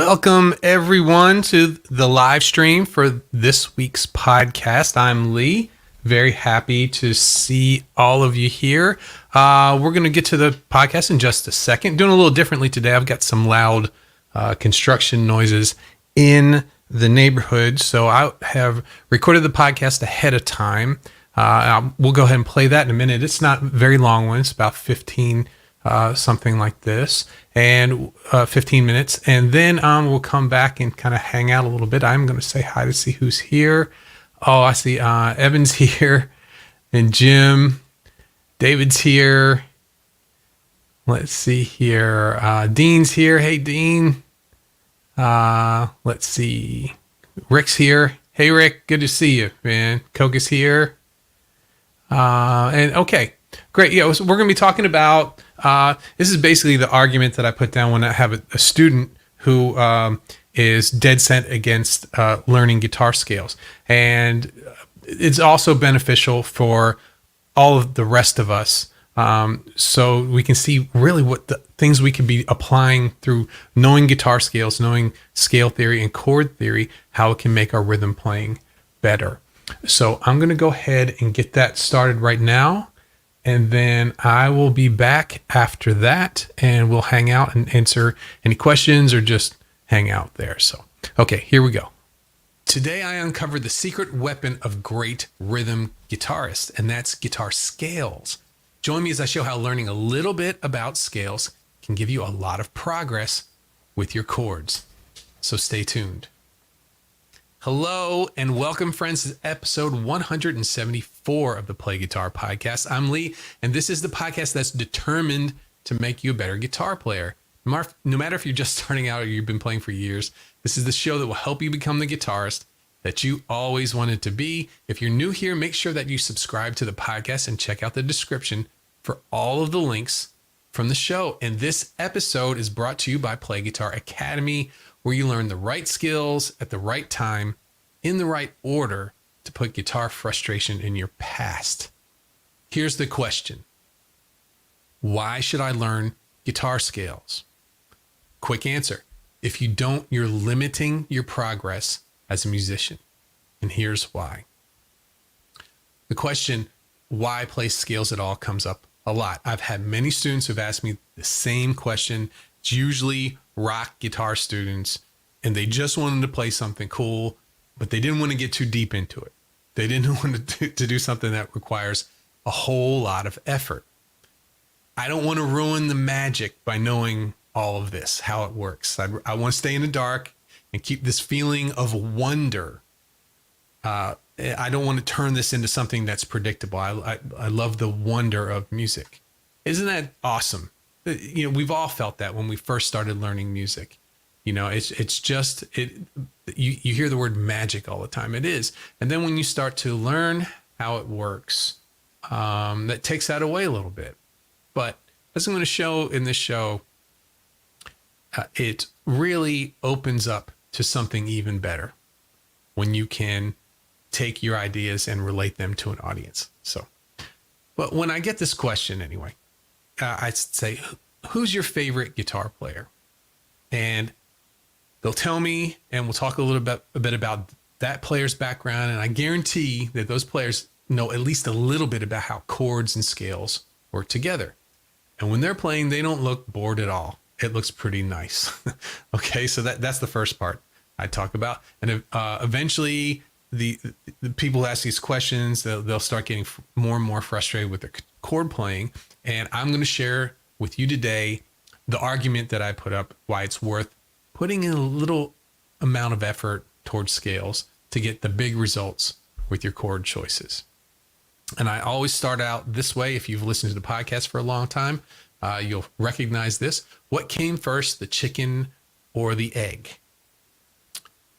Welcome everyone to the live stream for this week's podcast. I'm Lee. Very happy to see all of you here. We're going to get to the podcast in just a second. Doing a little differently today. I've got some loud construction noises in the neighborhood. So I have recorded the podcast ahead of time. We'll go ahead and play that in a minute. It's not a very long one. It's about 15 something like this, and 15 minutes, and then we'll come back and kind of hang out a little bit. I'm going to say hi to see who's here. Oh, I see Evan's here, and Jim. David's here. Let's see here. Dean's here. Hey, Dean. Let's see. Rick's here. Hey, Rick. Good to see you, man. Coke is here. And okay. Great. Yeah, we're going to be talking about, this is basically the argument that I put down when I have a student who is dead set against learning guitar scales. And it's also beneficial for all of the rest of us. So we can see really what the things we can be applying through knowing guitar scales, knowing scale theory and chord theory, how it can make our rhythm playing better. So I'm going to go ahead and get that started right now. And then I will be back after that, and we'll hang out and answer any questions or just hang out there. So, okay, here we go. Today I uncovered the secret weapon of great rhythm guitarists, and that's guitar scales. Join me as I show how learning a little bit about scales can give you a lot of progress with your chords. So stay tuned. Hello and welcome, friends, to episode 174 of the Play Guitar Podcast. I'm Lee, and this is the podcast that's determined to make you a better guitar player. No matter if you're just starting out or you've been playing for years, this is the show that will help you become the guitarist that you always wanted to be. If you're new here, make sure that you subscribe to the podcast and check out the description for all of the links from the show. And this episode is brought to you by Play Guitar Academy, where you learn the right skills at the right time, in the right order, to put guitar frustration in your past. Here's the question. Why should I learn guitar scales? Quick answer. If you don't, you're limiting your progress as a musician. And here's why. The question, why play scales at all, comes up a lot. I've had many students who've asked me the same question. It's usually rock guitar students, and they just wanted to play something cool, but they didn't want to get too deep into it. They didn't want to do something that requires a whole lot of effort. I don't want to ruin the magic by knowing all of this, how it works. I want to stay in the dark and keep this feeling of wonder. I don't want to turn this into something that's predictable. I love the wonder of music. Isn't that awesome? You know, we've all felt that when we first started learning music. You know, it's just, you hear the word magic all the time. It is. And then when you start to learn how it works, that takes that away a little bit. But as I'm going to show in this show, it really opens up to something even better when you can take your ideas and relate them to an audience. So, but when I get this question anyway, I say, who's your favorite guitar player? And they'll tell me, and we'll talk a bit about that player's background. And I guarantee that those players know at least a little bit about how chords and scales work together. And when they're playing, they don't look bored at all. It looks pretty nice. Okay, so that's the first part I talk about. And eventually, the people who ask these questions, they'll start getting more and more frustrated with their chord playing. And I'm going to share with you today the argument that I put up, why it's worth putting in a little amount of effort towards scales to get the big results with your chord choices. And I always start out this way. If you've listened to the podcast for a long time, you'll recognize this. What came first, the chicken or the egg?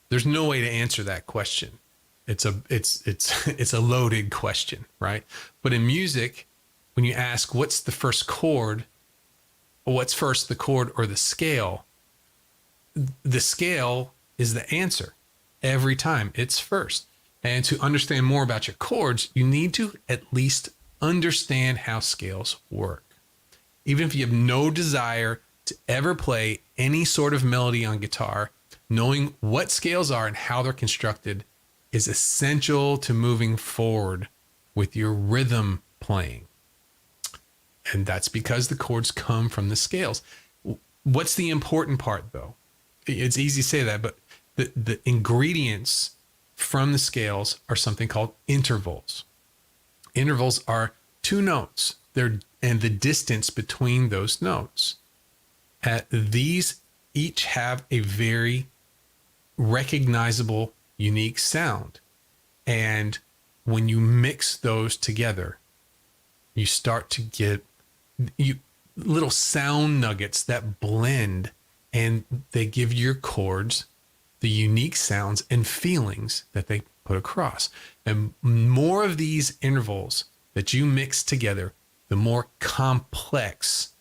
There's no way to answer that question. It's a loaded question, right? But in music, when you ask what's the first chord, or what's first, the chord or the scale is the answer every time. It's first. And to understand more about your chords, you need to at least understand how scales work. Even if you have no desire to to ever play any sort of melody on guitar, knowing what scales are and how they're constructed is essential to moving forward with your rhythm playing. And that's because the chords come from the scales. What's the important part, though? It's easy to say that, but the ingredients from the scales are something called intervals. Intervals are two notes, and the distance between those notes. These each have a very recognizable, unique sound. And when you mix those together, you start to get little sound nuggets that blend, and they give your chords the unique sounds and feelings that they put across. And more of these intervals that you mix together, the more complex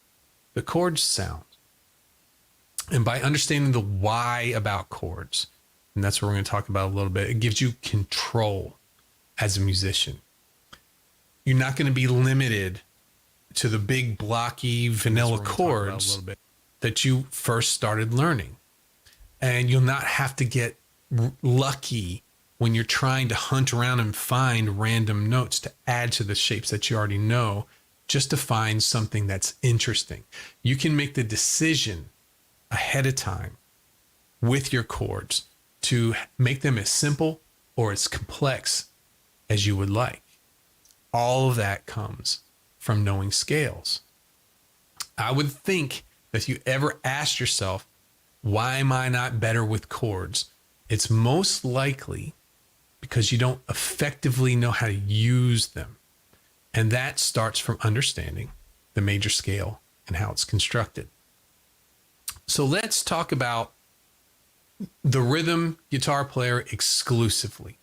the chords sound. And by understanding the why about chords, and that's what we're going to talk about a little bit, it gives you control as a musician. You're not going to be limited to the big blocky vanilla chords that you first started learning. And you'll not have to get lucky when you're trying to hunt around and find random notes to add to the shapes that you already know, just to find something that's interesting. You can make the decision ahead of time with your chords to make them as simple or as complex as you would like. All of that comes from knowing scales. I would think that if you ever asked yourself, why am I not better with chords? It's most likely because you don't effectively know how to use them. And that starts from understanding the major scale and how it's constructed. So let's talk about the rhythm guitar player exclusively.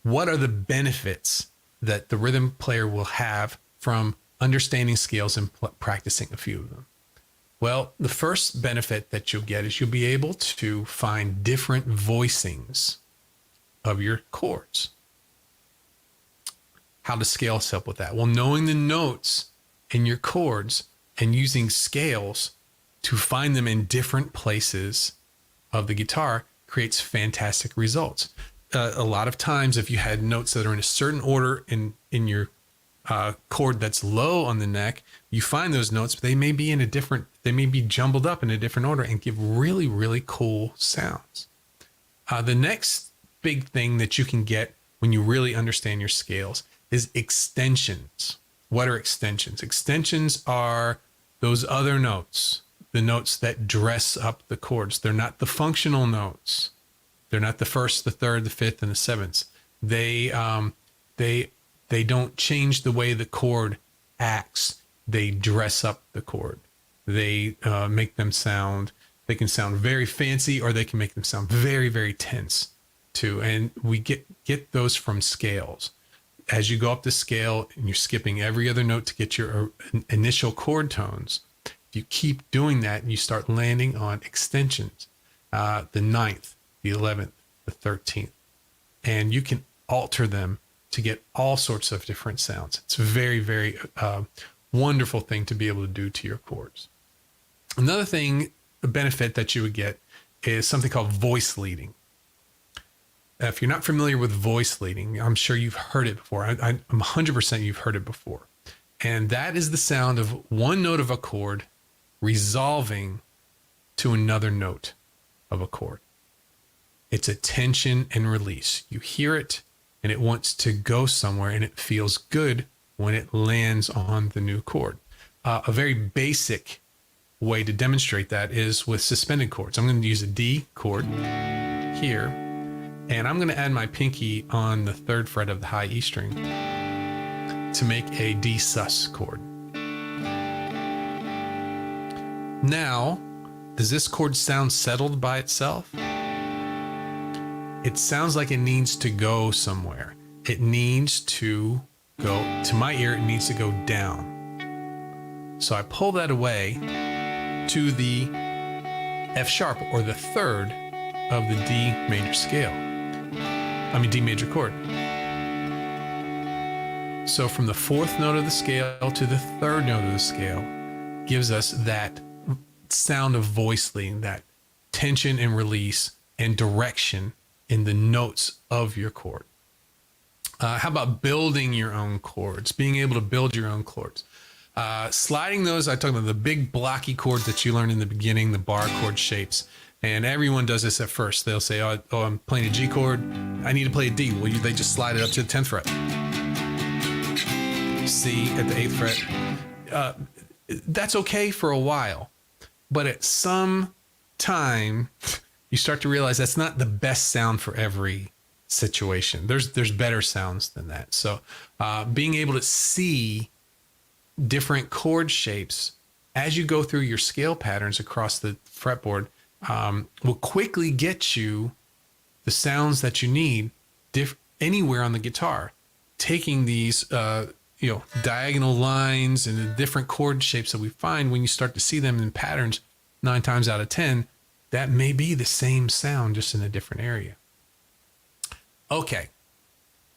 What are the benefits that the rhythm player will have from understanding scales and practicing a few of them? Well, the first benefit that you'll get is you'll be able to find different voicings of your chords. How does scales help with that? Well, knowing the notes in your chords and using scales to find them in different places of the guitar creates fantastic results. A lot of times, if you had notes that are in a certain order in your chord that's low on the neck, you find those notes, but they may be jumbled up in a different order and give really, really cool sounds. The next big thing that you can get when you really understand your scales is extensions. What are extensions? Extensions are those other notes, the notes that dress up the chords. They're not the functional notes. They're not the first, the third, the fifth, and the seventh. They don't change the way the chord acts. They dress up the chord. They make them sound. They can sound very fancy, or they can make them sound very, very tense too. And we get those from scales. As you go up the scale and you're skipping every other note to get your initial chord tones, if you keep doing that and you start landing on extensions, the 9th, the 11th, the 13th, and you can alter them to get all sorts of different sounds. It's a very, very wonderful thing to be able to do to your chords. Another thing, a benefit that you would get is something called voice leading. If you're not familiar with voice leading, I'm sure you've heard it before. I'm 100% you've heard it before. And that is the sound of one note of a chord resolving to another note of a chord. It's a tension and release. You hear it and it wants to go somewhere, and it feels good when it lands on the new chord. A very basic way to demonstrate that is with suspended chords. I'm going to use a D chord here, and I'm going to add my pinky on the 3rd fret of the high E string to make a D sus chord. Now, does this chord sound settled by itself? It sounds like it needs to go somewhere. It needs to go, to my ear, it needs to go down. So I pull that away to the F sharp, or the 3rd of the D major scale. D major chord. So from the 4th note of the scale to the 3rd note of the scale gives us that sound of voice leading, that tension and release and direction in the notes of your chord. How about building your own chords, being able to build your own chords? Sliding those, I talk about the big blocky chords that you learned in the beginning, the bar chord shapes. And everyone does this at first. They'll say, oh, I'm playing a G chord. I need to play a D. Well, they just slide it up to the 10th fret. C at the 8th fret. That's okay for a while. But at some time, you start to realize that's not the best sound for every situation. There's better sounds than that. So being able to see different chord shapes as you go through your scale patterns across the fretboard will quickly get you the sounds that you need anywhere on the guitar. Taking these diagonal lines and the different chord shapes that we find, when you start to see them in patterns 9 times out of 10, that may be the same sound just in a different area. Okay,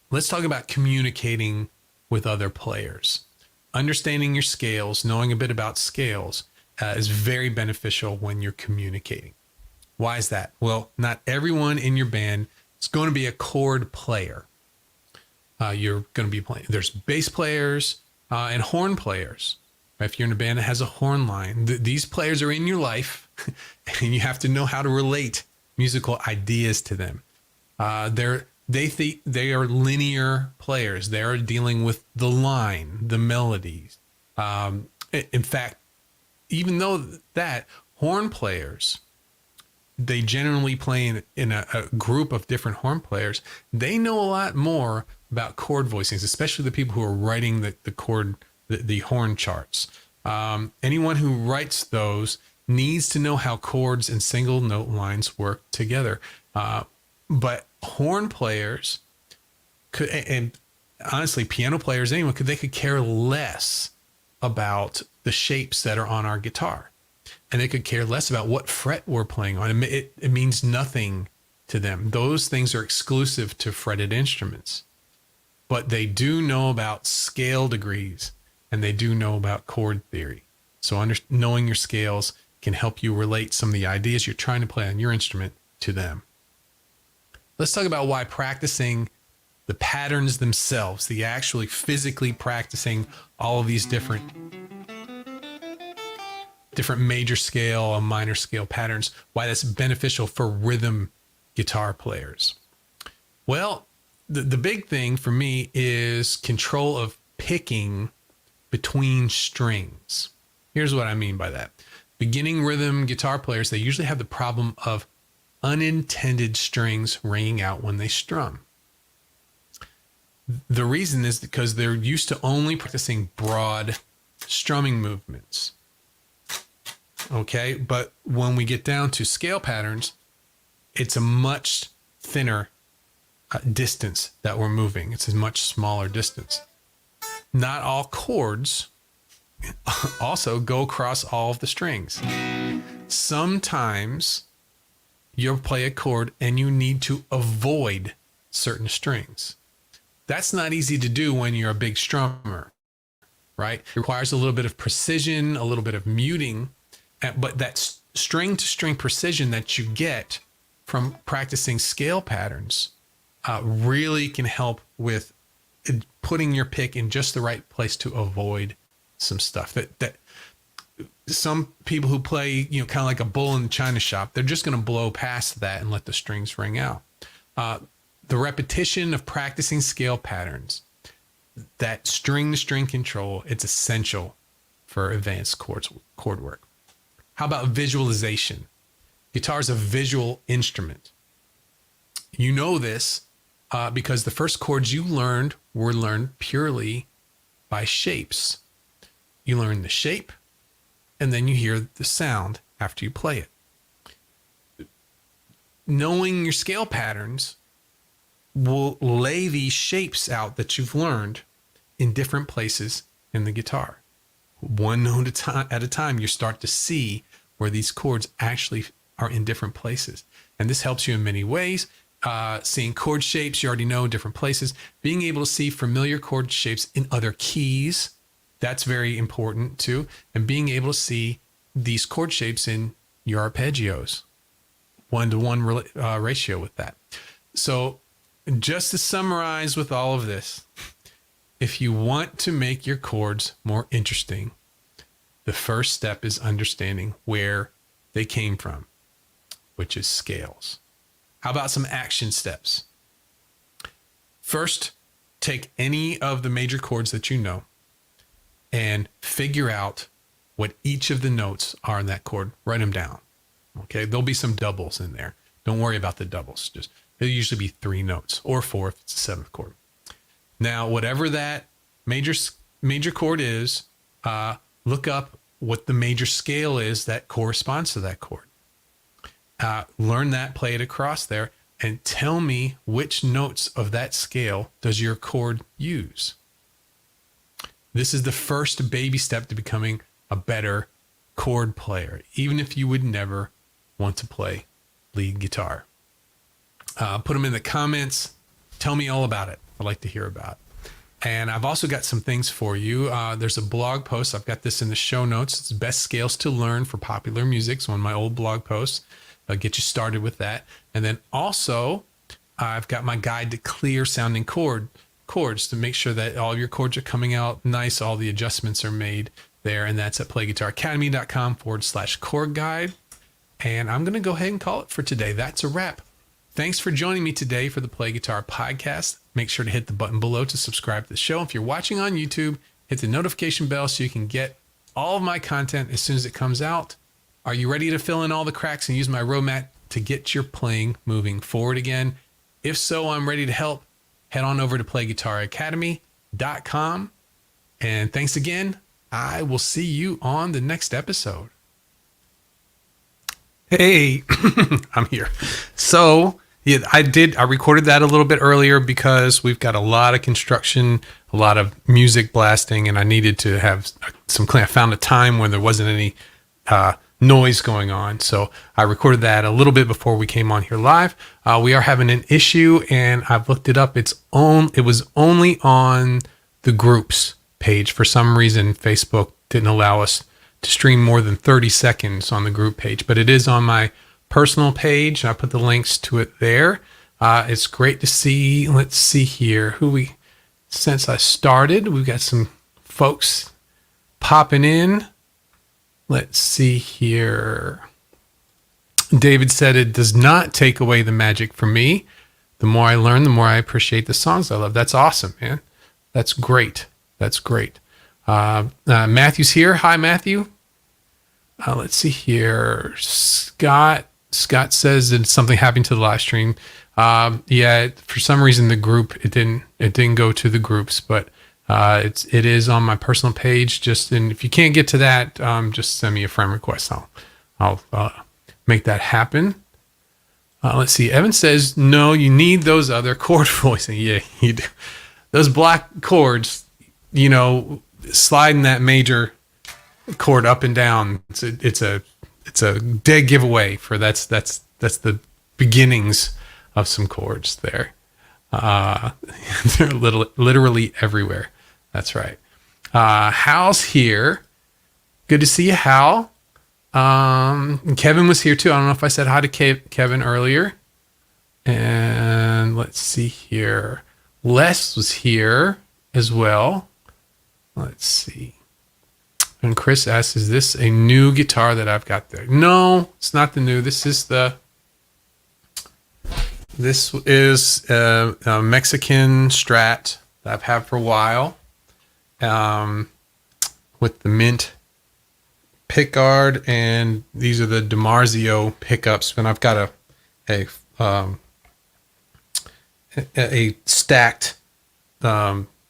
let's talk about communicating with other players. Understanding your scales, knowing a bit about scales is very beneficial when you're communicating. Why is that? Well, not everyone in your band is going to be a chord player. You're going to be playing. There's bass players and horn players. If you're in a band that has a horn line, these players are in your life, and you have to know how to relate musical ideas to them. They are linear players. They are dealing with the line, the melodies. In fact, even though that horn players, they generally play in a group of different horn players, they know a lot more about chord voicings, especially the people who are writing the horn charts. Anyone who writes those needs to know how chords and single note lines work together. But horn players could, and honestly, piano players, anyone they could care less about the shapes that are on our guitar, and they could care less about what fret we're playing on. It means nothing to them. Those things are exclusive to fretted instruments, but they do know about scale degrees, and they do know about chord theory. So knowing your scales can help you relate some of the ideas you're trying to play on your instrument to them. Let's talk about why practicing the patterns themselves, the actually physically practicing all of these different major scale and minor scale patterns, why that's beneficial for rhythm guitar players. Well, the big thing for me is control of picking between strings. Here's what I mean by that. Beginning rhythm guitar players, they usually have the problem of unintended strings ringing out when they strum. The reason is because they're used to only practicing broad strumming movements. Okay, but when we get down to scale patterns, it's a much thinner distance that we're moving. It's a much smaller distance. Not all chords also go across all of the strings. Sometimes you'll play a chord and you need to avoid certain strings. That's not easy to do when you're a big strummer, right? It requires a little bit of precision, a little bit of muting, but that string to string precision that you get from practicing scale patterns really can help with putting your pick in just the right place to avoid some stuff that some people who play, kind of like a bull in the china shop, they're just going to blow past that and let the strings ring out. The repetition of practicing scale patterns, that string to string control, it's essential for advanced chord work. How about visualization? Guitar is a visual instrument. You know this because the first chords you learned were learned purely by shapes. You learn the shape, and then you hear the sound after you play it. Knowing your scale patterns will lay these shapes out that you've learned in different places in the guitar. One note at a time, you start to see where these chords actually are in different places. And this helps you in many ways. Seeing chord shapes, you already know, different places. Being able to see familiar chord shapes in other keys, that's very important too. And being able to see these chord shapes in your arpeggios, 1-to-1 ratio with that. So just to summarize with all of this, if you want to make your chords more interesting, the first step is understanding where they came from, which is scales. How about some action steps? First, take any of the major chords that you know and figure out what each of the notes are in that chord. Write them down. Okay, there'll be some doubles in there. Don't worry about the doubles. It'll usually be 3 notes or 4 if it's a 7th chord. Now, whatever that major chord is, look up what the major scale is that corresponds to that chord. Learn that, play it across there, and tell me which notes of that scale does your chord use. This is the first baby step to becoming a better chord player, even if you would never want to play lead guitar. Put them in the comments. Tell me all about it. I'd like to hear about it. And I've also got some things for you. There's a blog post. I've got this in the show notes. It's best scales to learn for popular music. It's one of my old blog posts. I'll get you started with that. And then also, I've got my guide to clear sounding chords to make sure that all your chords are coming out nice. All the adjustments are made there. And that's at playguitaracademy.com/chord guide. And I'm going to go ahead and call it for today. That's a wrap. Thanks for joining me today for the Play Guitar Podcast. Make sure to hit the button below to subscribe to the show. If you're watching on YouTube, hit the notification bell so you can get all of my content as soon as it comes out. Are you ready to fill in all the cracks and use my roadmap to get your playing moving forward again? If so, I'm ready to help. Head on over to playguitaracademy.com. And thanks again. I will see you on the next episode. Hey, I'm here. So, yeah, I recorded that a little bit earlier because we've got a lot of construction, a lot of music blasting, and I needed to have some clean. I found a time when there wasn't any noise going on. So I recorded that a little bit before we came on here live. We are having an issue, and I've looked it up. It was only on the groups page. For some reason, Facebook didn't allow us to stream more than 30 seconds on the group page, but it is on my personal page. I put the links to it there. It's great to see. Let's see here since I started, we've got some folks popping in. Let's see here. David said, it does not take away the magic for me. The more I learn, the more I appreciate the songs I love. That's awesome, man. That's great. That's great. Matthew's here. Hi, Matthew. Let's see here. Scott says that something happened to the live stream. Yeah, for some reason the group it didn't go to the groups, but it is on my personal page. And if you can't get to that, just send me a friend request. I'll make that happen. Let's see. Evan says, no, you need those other chord voicing. Yeah, you do. Those black chords, sliding that major chord up and down. It's a dead giveaway for that's the beginnings of some chords there. They're literally everywhere. That's right. Hal's here. Good to see you, Hal. Kevin was here too. I don't know if I said hi to Kevin earlier. And let's see here. Les was here as well. Let's see. And Chris asks, is this a new guitar that I've got there? No, it's not the new. This is a Mexican Strat that I've had for a while, with the mint pickguard, and these are the DiMarzio pickups. And I've got a stacked.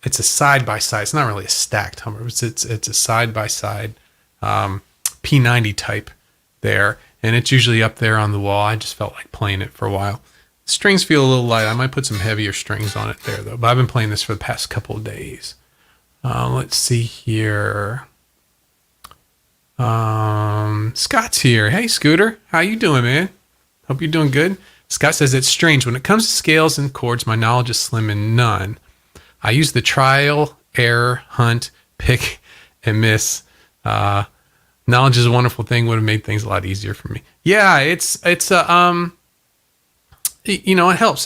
It's a side-by-side. It's not really a stacked Hummer. It's a side-by-side P90 type there. And it's usually up there on the wall. I just felt like playing it for a while. The strings feel a little light. I might put some heavier strings on it there, though. But I've been playing this for the past couple of days. Let's see here. Scott's here. Hey, Scooter. How you doing, man? Hope you're doing good. Scott says, it's strange. When it comes to scales and chords, my knowledge is slim and none. I use the trial, error, hunt, pick, and miss Knowledge is a wonderful thing. Would have made things a lot easier for me. Yeah, it's it helps.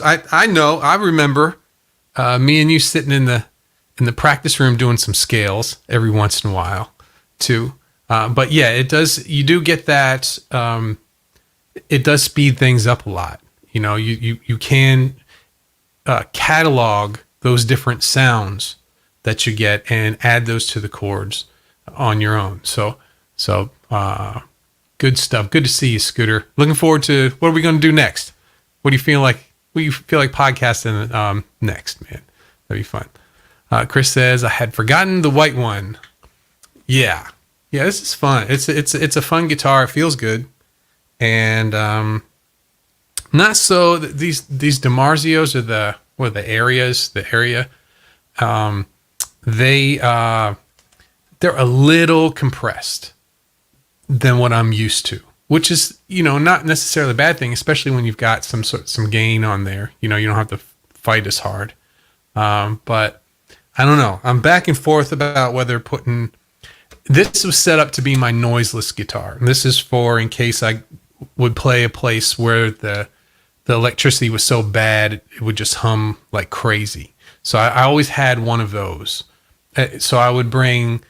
I know. I remember me and you sitting in the practice room doing some scales every once in a while too. But yeah, it does. You do get that. It does speed things up a lot. You can catalog those different sounds that you get and add those to the chords on your own. So good stuff. Good to see you, Scooter. Looking forward to what are we going to do next? What do you feel like? What do you feel like podcasting next, man? That'd be fun. Chris says I had forgotten the white one. Yeah. This is fun. It's a fun guitar. It feels good, and not so these DiMarzios are the areas. The area. They're a little compressed than what I'm used to, which is, not necessarily a bad thing, especially when you've got some gain on there. You don't have to fight as hard. But I don't know. I'm back and forth about whether this was set up to be my noiseless guitar. And this is for in case I would play a place where the electricity was so bad, it would just hum like crazy. So I always had one of those. So I would bring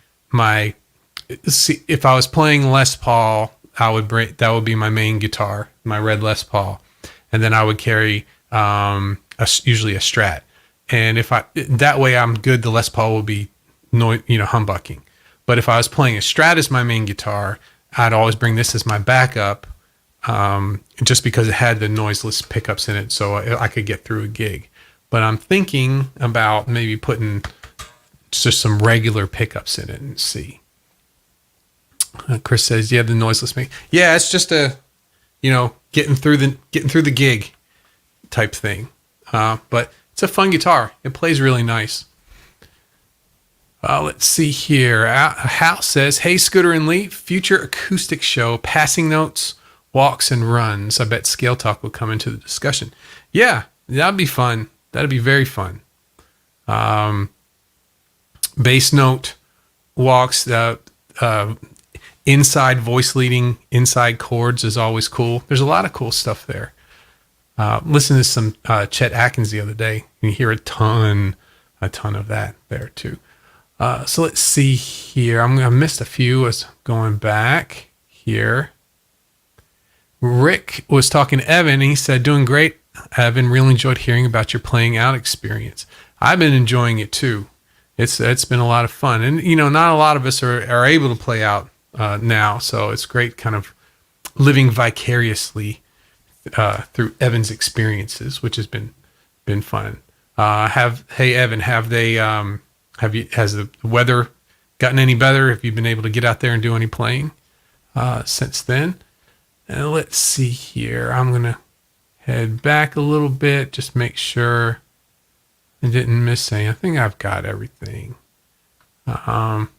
if I was playing Les Paul, that would be my main guitar, my red Les Paul. And then I would carry, usually a Strat. And that way I'm good, the Les Paul will be humbucking. But if I was playing a Strat as my main guitar, I'd always bring this as my backup, just because it had the noiseless pickups in it, so I could get through a gig. But I'm thinking about maybe putting just some regular pickups in it and see. Chris says, "Yeah, the noiseless make." Yeah, it's just getting through the gig type thing. But it's a fun guitar. It plays really nice. Let's see here. Hal says, "Hey, Scooter and Lee, future acoustic show, passing notes, walks, and runs. I bet Scale Talk will come into the discussion." Yeah, that'd be fun. That'd be very fun. Bass note walks, inside voice leading, inside chords is always cool. There's a lot of cool stuff there. Listen to some Chet Atkins the other day. You hear a ton of that there too. So let's see here. I missed a few as going back here. Rick was talking to Evan, and he said, "Doing great, Evan. Really enjoyed hearing about your playing out experience." I've been enjoying it too. It's been a lot of fun, and not a lot of us are able to play out now, so it's great, kind of living vicariously through Evan's experiences, which has been fun. Hey Evan, has the weather gotten any better? Have you been able to get out there and do any playing since then? And let's see here. I'm gonna head back a little bit, just make sure I didn't miss anything. I think I've got everything. But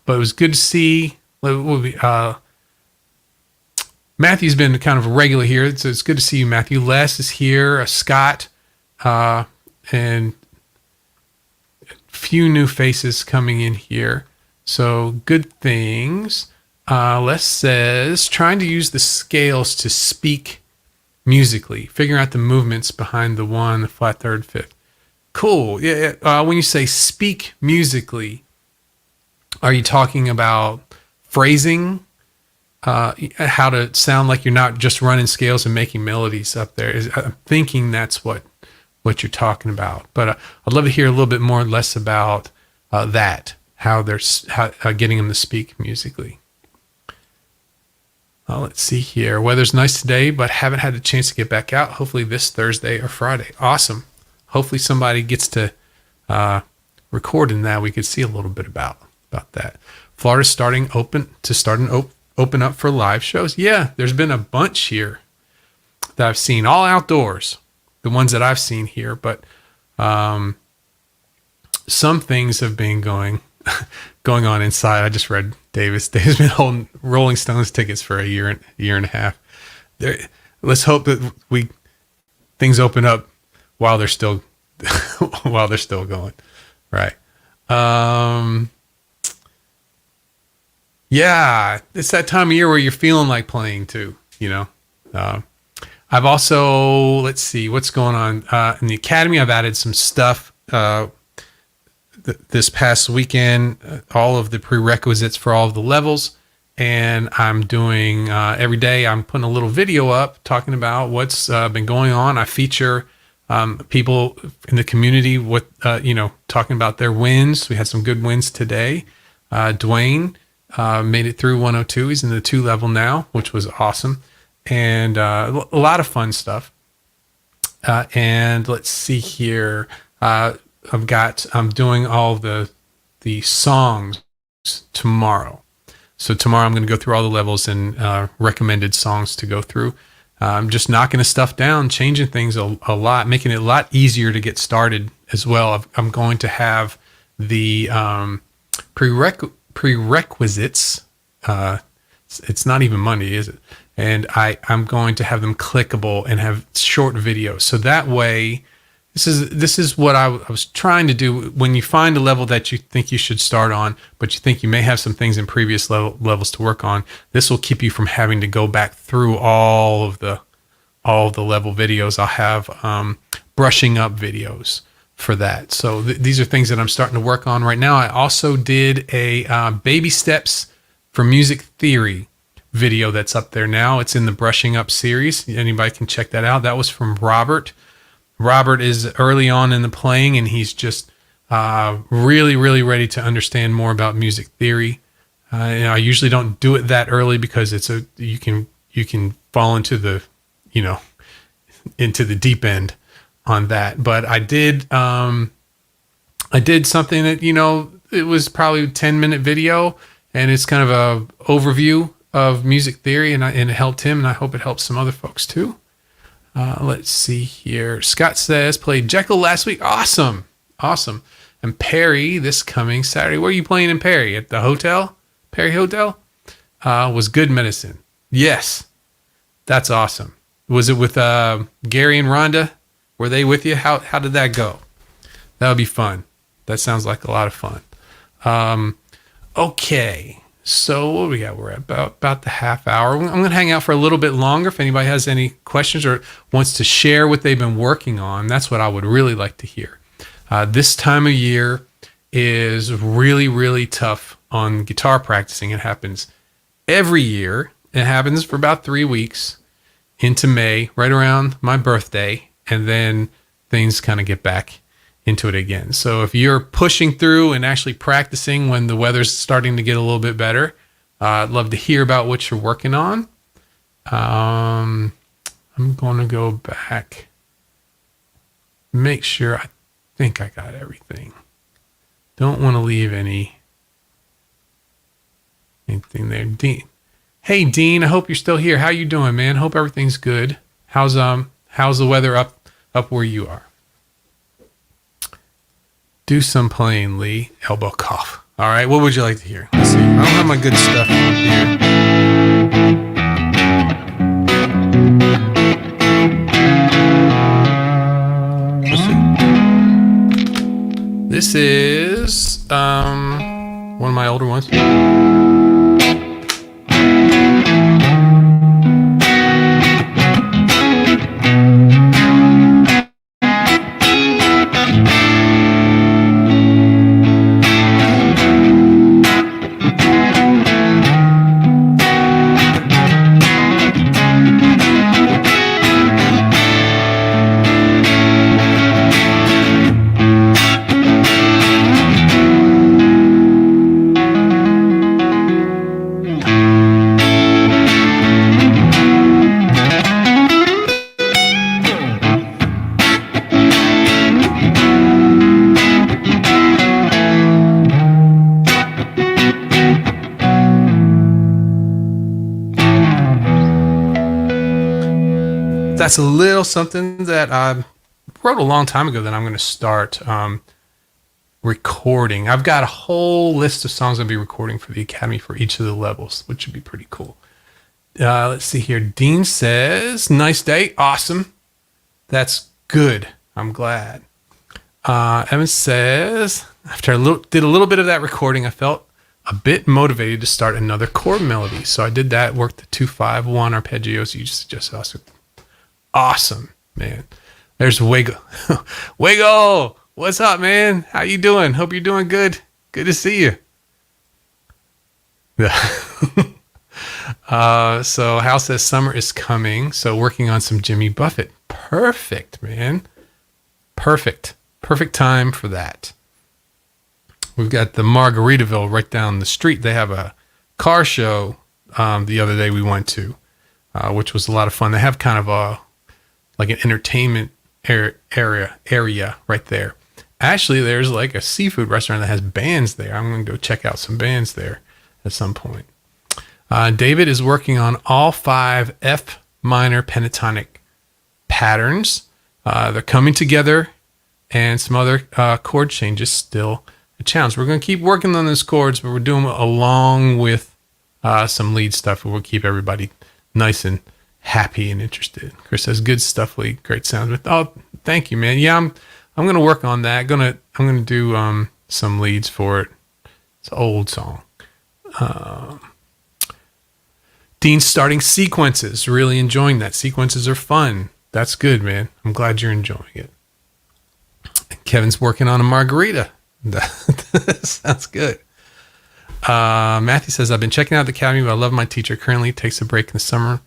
it was good to see. Matthew's been kind of a regular here, so it's good to see you, Matthew. Les is here, Scott, and a few new faces coming in here. So good things. Les says, trying to use the scales to speak musically, figuring out the movements behind the one, the flat third, fifth. Cool. Yeah. When you say speak musically, are you talking about phrasing? How to sound like you're not just running scales and making melodies up there? I'm thinking that's what you're talking about. But I'd love to hear a little bit more, less about that. How they're getting them to speak musically. Let's see here. Weather's nice today, but haven't had the chance to get back out. Hopefully this Thursday or Friday. Awesome. Hopefully somebody gets to record in that. We could see a little bit about that. Florida's starting open up for live shows. Yeah, there's been a bunch here that I've seen, all outdoors, the ones that I've seen here, but some things have been going on inside. I just read Davis been holding Rolling Stones tickets for a year and a half. Let's hope that things open up while they're still going. Right. Yeah, it's that time of year where you're feeling like playing too, you know. Uh, I've also, let's see, what's going on in the academy. I've added some stuff this past weekend, all of the prerequisites for all of the levels. And I'm doing every day, I'm putting a little video up talking about what's been going on. I feature people in the community, talking about their wins. We had some good wins today. Dwayne made it through 102. He's in the 2 level now, which was awesome. And a lot of fun stuff. And let's see here. I'm doing all the songs tomorrow. So tomorrow I'm going to go through all the levels and recommended songs to go through. I'm just knocking the stuff down, changing things a lot, making it a lot easier to get started as well. I'm going to have the prerequisites. It's not even Monday, is it? And I'm going to have them clickable and have short videos. So that way, this is what I was trying to do. When you find a level that you think you should start on, but you think you may have some things in previous levels to work on, this will keep you from having to go back through all of the level videos. I'll have brushing up videos for that. So these are things that I'm starting to work on right now. I also did a baby steps for music theory video that's up there now. It's in the brushing up series. Anybody can check that out. That was from Robert. Robert is early on in the playing, and he's just really, really ready to understand more about music theory. I usually don't do it that early because you can fall into the deep end on that. But I did something that it was probably a 10-minute video, and it's kind of a overview of music theory, and it helped him, and I hope it helps some other folks too. Let's see here. Scott says, played Jekyll last week. Awesome. And Perry this coming Saturday. Where are you playing in Perry? At the hotel? Perry Hotel? Was Good Medicine. Yes. That's awesome. Was it with Gary and Rhonda? Were they with you? How did that go? That would be fun. That sounds like a lot of fun. Okay. So what do we got? We're at about the half hour. I'm going to hang out for a little bit longer. If anybody has any questions or wants to share what they've been working on, that's what I would really like to hear. This time of year is really, really tough on guitar practicing. It happens every year. It happens for about 3 weeks into May, right around my birthday, and then things kind of get back into it again. So if you're pushing through and actually practicing when the weather's starting to get a little bit better, I'd love to hear about what you're working on. I'm going to go back, make sure. I think I got everything. Don't want to leave anything there. Dean. Hey Dean, I hope you're still here. How you doing, man? Hope everything's good. How's the weather up where you are? Do some playing, Lee. Elbow cough. All right, what would you like to hear? Let's see. I don't have my good stuff here. Let's see. This is one of my older ones. That's a little something that I wrote a long time ago that I'm going to start recording. I've got a whole list of songs I'll be recording for the Academy for each of the levels, which would be pretty cool. Let's see here. Dean says, nice day. Awesome. That's good. I'm glad. Evan says, after I did a little bit of that recording, I felt a bit motivated to start another chord melody. So I did that, worked the 2-5-1 arpeggios. You just awesome, man. There's Wiggle. Wiggle, what's up, man? How you doing? Hope you're doing good. Good to see you. So Hal says summer is coming. So working on some Jimmy Buffett. Perfect, man. Perfect time for that. We've got the Margaritaville right down the street. They have a car show the other day we went to, which was a lot of fun. They have kind of like an entertainment area right there. Actually, there's like a seafood restaurant that has bands there. I'm going to go check out some bands there at some point. David is working on all 5 F minor pentatonic patterns. They're coming together, and some other chord changes still a challenge. We're going to keep working on those chords, but we're doing it along with some lead stuff. We'll keep everybody nice and happy and interested. Chris says, good stuff, Lee. Great sound. Oh, thank you, man. Yeah, I'm going to work on that. I'm going to do some leads for it. It's an old song. Dean's starting sequences. Really enjoying that. Sequences are fun. That's good, man. I'm glad you're enjoying it. Kevin's working on a margarita. That sounds good. Matthew says, I've been checking out the academy, but I love my teacher. Currently takes a break in the summer.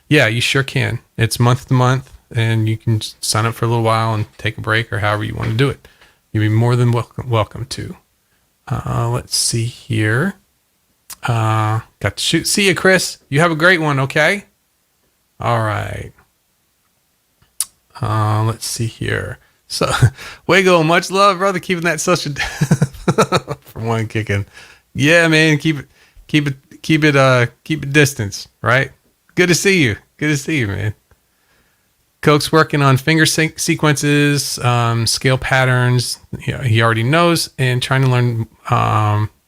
Yeah, you sure can. It's month to month, and you can sign up for a little while and take a break or however you want to do it. You'd be more than welcome to. Let's see here. Got to shoot. See you, Chris. You have a great one, okay? All right. Let's see here. So, Wiggle, much love, brother. Keeping that social for one kicking. Yeah, man. Keep it distance, right? Good to see you. Good to see you, man. Coke's working on finger sequences, scale patterns. He already knows, and trying to learn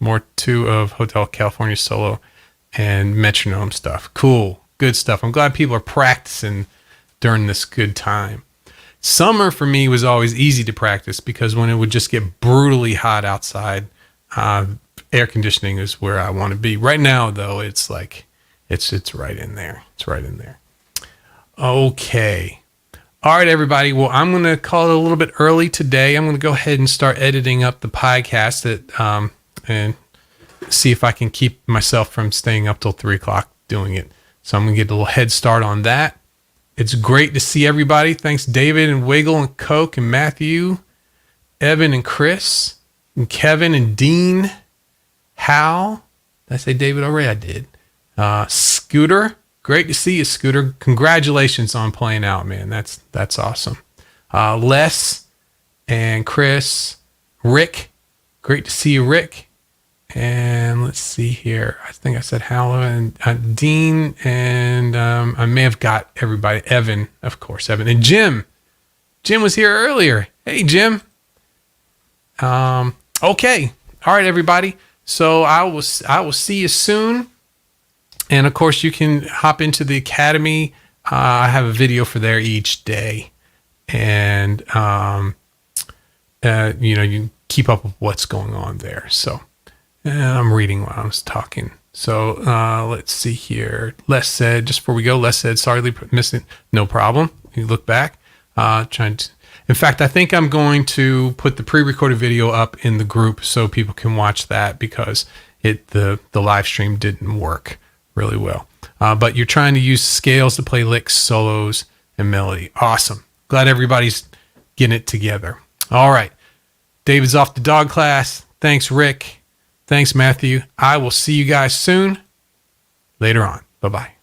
more too of Hotel California solo and metronome stuff. Cool, good stuff. I'm glad people are practicing during this good time. Summer for me was always easy to practice because when it would just get brutally hot outside, air conditioning is where I want to be. Right now, though, it's like it's right in there. It's right in there. Okay. All right, everybody. Well, I'm going to call it a little bit early today. I'm going to go ahead and start editing up the podcast and see if I can keep myself from staying up till 3 o'clock doing it. So I'm going to get a little head start on that. It's great to see everybody. Thanks, David and Wiggle and Coke and Matthew, Evan and Chris, and Kevin and Dean, Hal. Did I say David already? I did. Scooter. Great to see you, Scooter. Congratulations on playing out, man. That's awesome. Les and Chris, Rick. Great to see you, Rick. And let's see here. I think I said Hal and Dean, and I may have got everybody. Evan, of course, Evan. And Jim. Jim was here earlier. Hey, Jim. Okay. All right, everybody. So I will see you soon. And of course, you can hop into the academy. I have a video for there each day, and you can keep up with what's going on there. So I'm reading while I was talking. So let's see here. Les said, just before we go, Les said, sorry, missed it. No problem. You look back. In fact, I think I'm going to put the pre-recorded video up in the group so people can watch that because the live stream didn't work really well. But you're trying to use scales to play licks, solos, and melody. Awesome. Glad everybody's getting it together. All right. David's off to dog class. Thanks, Rick. Thanks, Matthew. I will see you guys soon. Later on. Bye-bye.